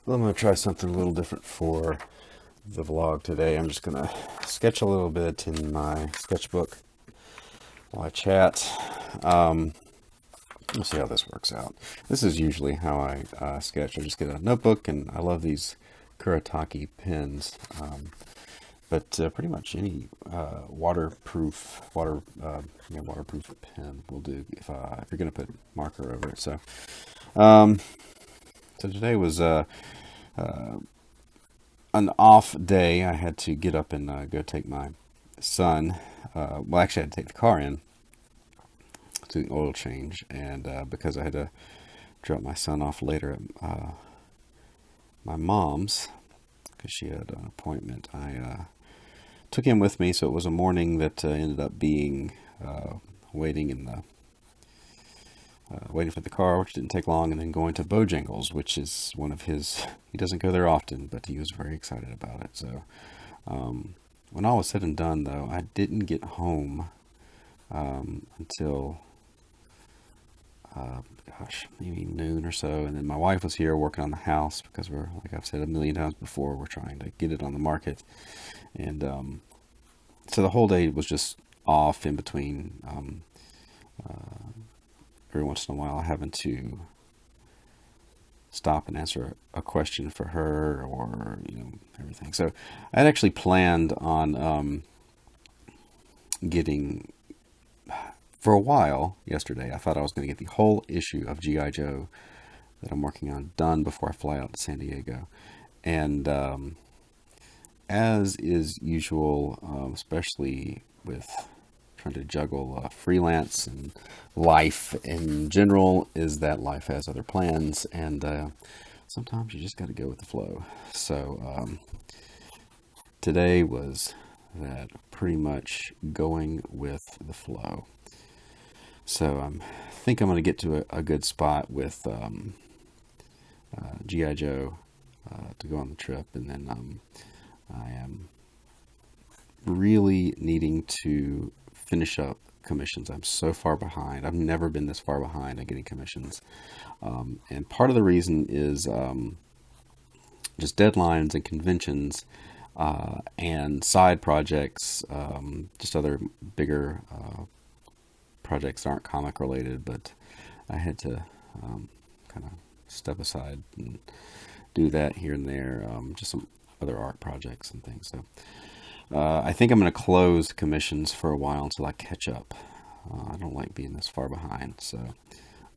Well, I'm going to try something a little different for the vlog today. I'm just going to sketch a little bit in my sketchbook while I chat. We'll see how this works out. This is usually how I sketch. I just get a notebook, and I love these Kuretake pens. But pretty much any waterproof pen will do if you're going to put marker over it. Um, so today was an off day. I had to get up and go take my son. Well, actually, I had to take the car in to the oil change, and because I had to drop my son off later at my mom's because she had an appointment, I took him with me. So it was a morning that ended up being waiting in the waiting for the car, which didn't take long, and then going to Bojangles, which is one of his. He doesn't go there often, but he was very excited about it. So when all was said and done, though, I didn't get home until maybe noon or so, and then my wife was here working on the house because we're, like I've said a million times before, we're trying to get it on the market, and so the whole day was just off in between. Every once in a while, having to stop and answer a question for her, or everything. So I had actually planned on getting, for a while yesterday, I thought I was going to get the whole issue of G.I. Joe that I'm working on done before I fly out to San Diego. And as is usual, especially with trying to juggle freelance and life in general, is that life has other plans, and sometimes you just got to go with the flow. So today was that, pretty much going with the flow. So I think I'm going to get to a good spot with G.I. Joe to go on the trip, and then I am really needing to finish up commissions. I'm so far behind. I've never been this far behind on getting commissions. And part of the reason is just deadlines and conventions and side projects, just other bigger projects that aren't comic related, but I had to kind of step aside and do that here and there, just some other art projects and things. So I think I'm going to close commissions for a while until I catch up. I don't like being this far behind.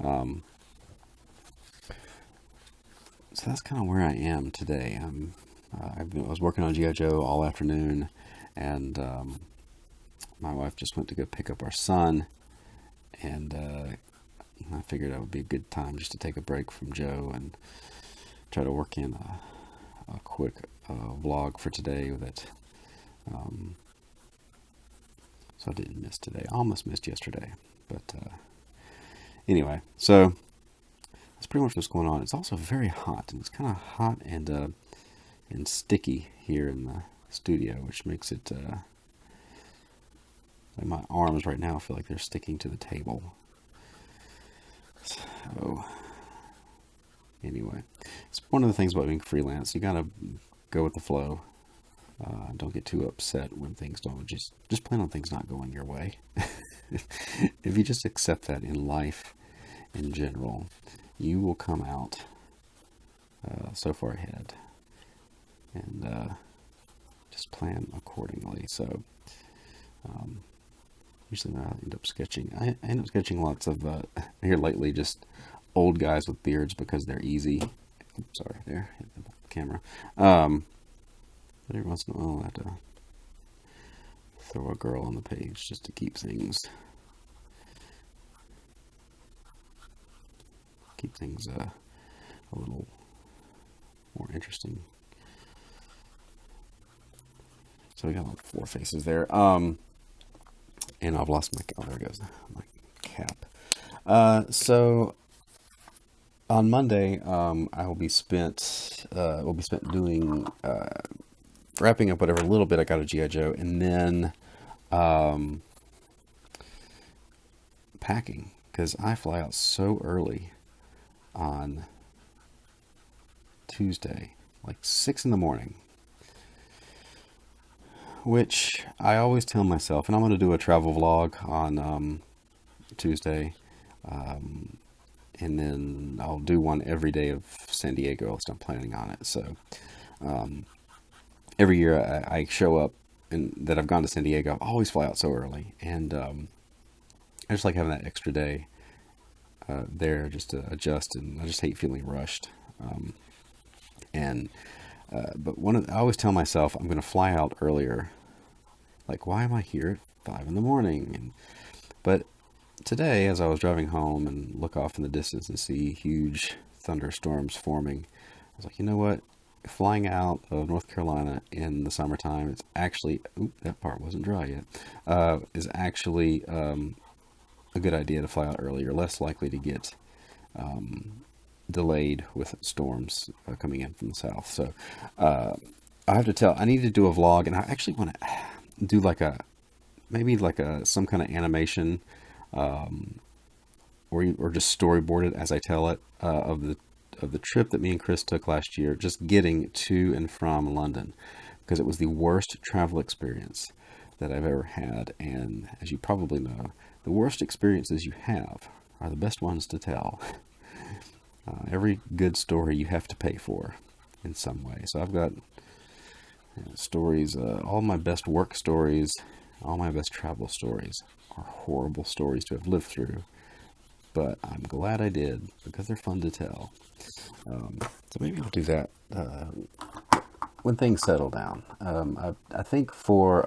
Um, so that's kind of where I am today. I was working on G.I. Joe all afternoon, and my wife just went to go pick up our son, and I figured that would be a good time just to take a break from Joe and try to work in a quick vlog for today that so I didn't miss today. I almost missed yesterday, but anyway, so that's pretty much what's going on. It's also very hot, and it's kind of hot and sticky here in the studio, which makes it like my arms right now feel like they're sticking to the table. So anyway, it's one of the things about being freelance. You gotta go with the flow. Don't get too upset when things don't. Just plan on things not going your way. If you just accept that in life in general, you will come out so far ahead, and just plan accordingly. So usually when I end up sketching, I end up sketching lots of here lately, just old guys with beards because they're easy. Oops, sorry, there, hit the camera. But every once in a while, I have to throw a girl on the page just to keep things a little more interesting. So we got like 4 faces there. And I've lost my, oh, there goes my cap. So on Monday, I will be spent doing wrapping up whatever little bit I got of G.I. Joe, and then packing, because I fly out so early on Tuesday, like 6 in the morning, which I always tell myself, and I'm going to do a travel vlog on Tuesday, and then I'll do one every day of San Diego, at least I'm planning on it. So every year I show up, and that I've gone to San Diego, I always fly out so early, and I just like having that extra day there just to adjust, and I just hate feeling rushed. But I always tell myself I'm going to fly out earlier. Like, why am I here at 5 in the morning? But today, as I was driving home and look off in the distance and see huge thunderstorms forming, I was like, you know what? Flying out of North Carolina in the summertime, it's actually, that part wasn't dry yet, is actually a good idea to fly out earlier, less likely to get delayed with storms coming in from the south. So I have to tell, I need to do a vlog, and I actually want to do maybe some kind of animation, or just storyboard it as I tell it, of the trip that me and Chris took last year, just getting to and from London, because it was the worst travel experience that I've ever had. And as you probably know, the worst experiences you have are the best ones to tell. Every good story you have to pay for in some way. So I've got stories, all my best work stories, all my best travel stories are horrible stories to have lived through, but I'm glad I did, because they're fun to tell. So maybe I'll do that when things settle down. I think for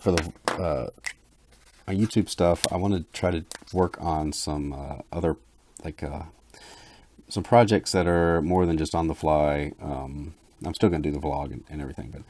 the my YouTube stuff, I want to try to work on some other, some projects that are more than just on the fly. I'm still going to do the vlog and everything,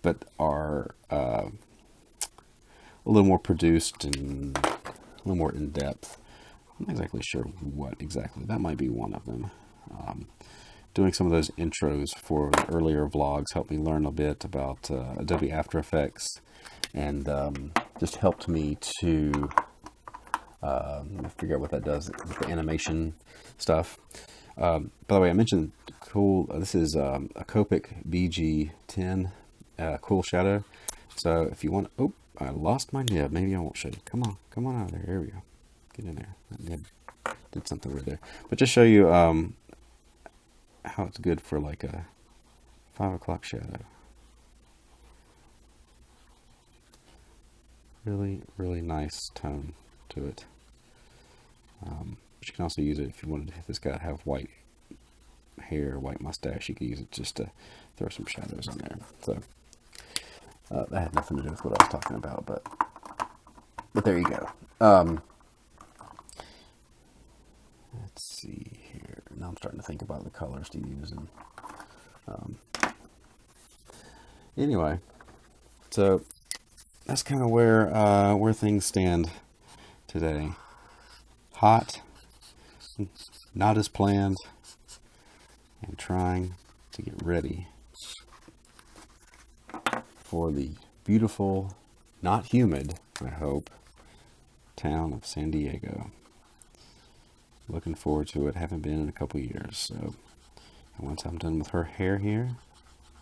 but are a little more produced and a little more in depth. I'm not exactly sure what exactly. That might be one of them. Doing some of those intros for earlier vlogs helped me learn a bit about Adobe After Effects, and just helped me to figure out what that does with the animation stuff. By the way, I mentioned this is a Copic BG10 cool shadow. So if you want, I lost my nib. Maybe I won't show you. Come on out of there. Here we go. Get in there. That nib did something right there. But just show you how it's good for like a 5 o'clock shadow. Really, really nice tone to it. But you can also use it if you wanted to, if this guy have white hair, white mustache, you could use it just to throw some shadows on there. So that had nothing to do with what I was talking about, but there you go. Let's see here. Now I'm starting to think about the colors to use, and anyway, so that's kind of where things stand today. Hot, not as planned, and trying to get ready for the beautiful, not humid, I hope, town of San Diego. Looking forward to it. Haven't been in a couple years. So once I'm done with her hair here,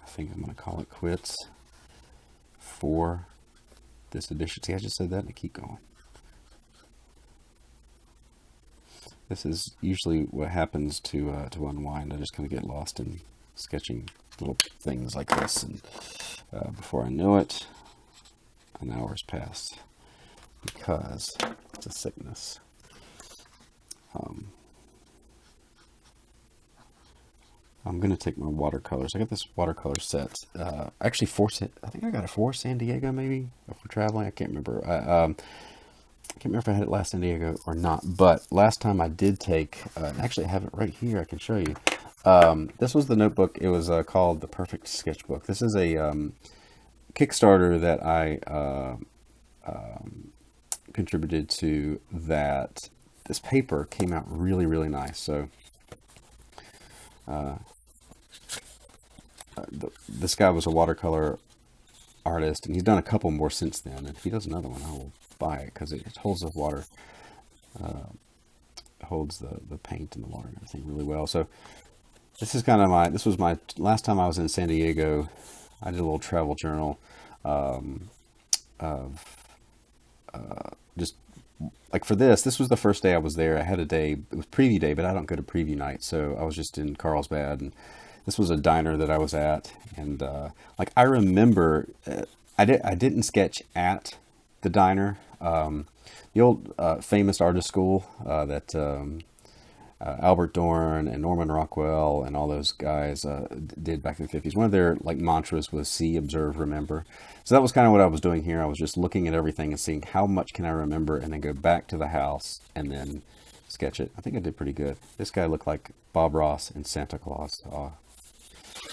I think I'm going to call it quits for this edition. See, I just said that and I keep going. This is usually what happens to unwind. I just kind of get lost in sketching little things like this, and before I know it, an hour's passed because it's a sickness. I'm going to take my watercolors. I got this watercolor set. Actually, I think I got it for San Diego, maybe, if we're traveling. I can't remember. I can't remember if I had it last San Diego or not. But last time I did take, actually I have it right here. I can show you. This was the notebook. It was called The Perfect Sketchbook. This is a Kickstarter that I contributed to, that this paper came out really, really nice. So this guy was a watercolor artist, and he's done a couple more since then. And if he does another one, I will buy it because it holds the water holds the paint and the water and everything really well. So this is kind of this was my last time I was in San Diego. I did a little travel journal of just like for this was the first day I was there. I had a day, it was preview day, but I don't go to preview night. So I was just in Carlsbad, and this was a diner that I was at. And like I remember, I didn't sketch at the diner. The old famous artist school that Albert Dorn and Norman Rockwell and all those guys did back in the 50s. One of their like mantras was see, observe, remember. So that was kind of what I was doing here. I was just looking at everything and seeing how much can I remember, and then go back to the house and then sketch it. I think I did pretty good. This guy looked like Bob Ross and Santa Claus.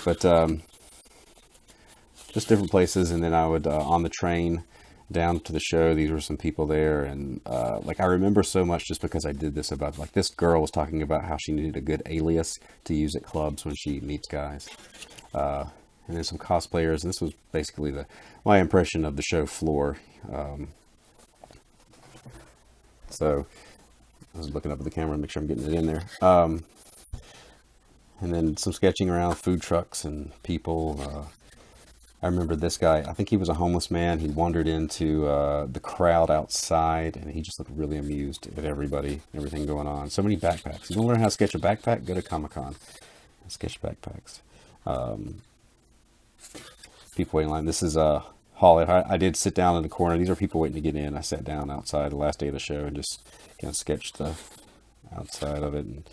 But just different places. And then I would, on the train down to the show, these were some people there. And like I remember so much just because I did this about, like, this girl was talking about how she needed a good alias to use at clubs when she meets guys. And then some cosplayers. And this was basically my impression of the show floor. So I was looking up at the camera to make sure I'm getting it in there. And then some sketching around food trucks and people. I remember this guy, I think he was a homeless man. He wandered into the crowd outside, and he just looked really amused at everything going on. So many backpacks. You want to learn how to sketch a backpack? Go to Comic-Con. Sketch backpacks. People waiting in line. This is Holly. I did sit down in the corner. These are people waiting to get in. I sat down outside the last day of the show and just kind of sketched the outside of it, and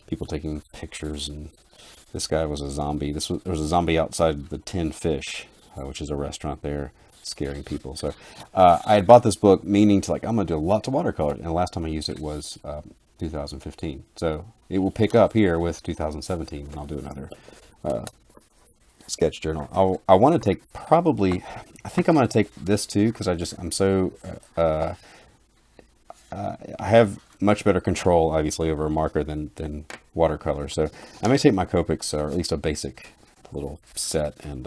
people taking pictures. And this guy was a zombie. There was a zombie outside the Tin Fish, which is a restaurant there, scaring people. So I had bought this book meaning to, like, I'm going to do lots of watercolor. And the last time I used it was 2015. So it will pick up here with 2017, and I'll do another sketch journal. I want to take I think I'm going to take this too, because I'm so, I have much better control, obviously, over a marker than watercolor. So I may take my Copics, or at least a basic little set, and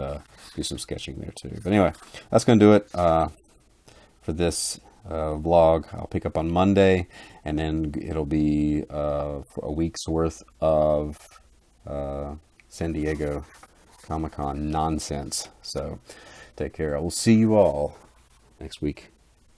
do some sketching there too. But anyway, that's going to do it for this vlog. I'll pick up on Monday, and then it'll be for a week's worth of San Diego Comic-Con nonsense. So take care. I will see you all next week.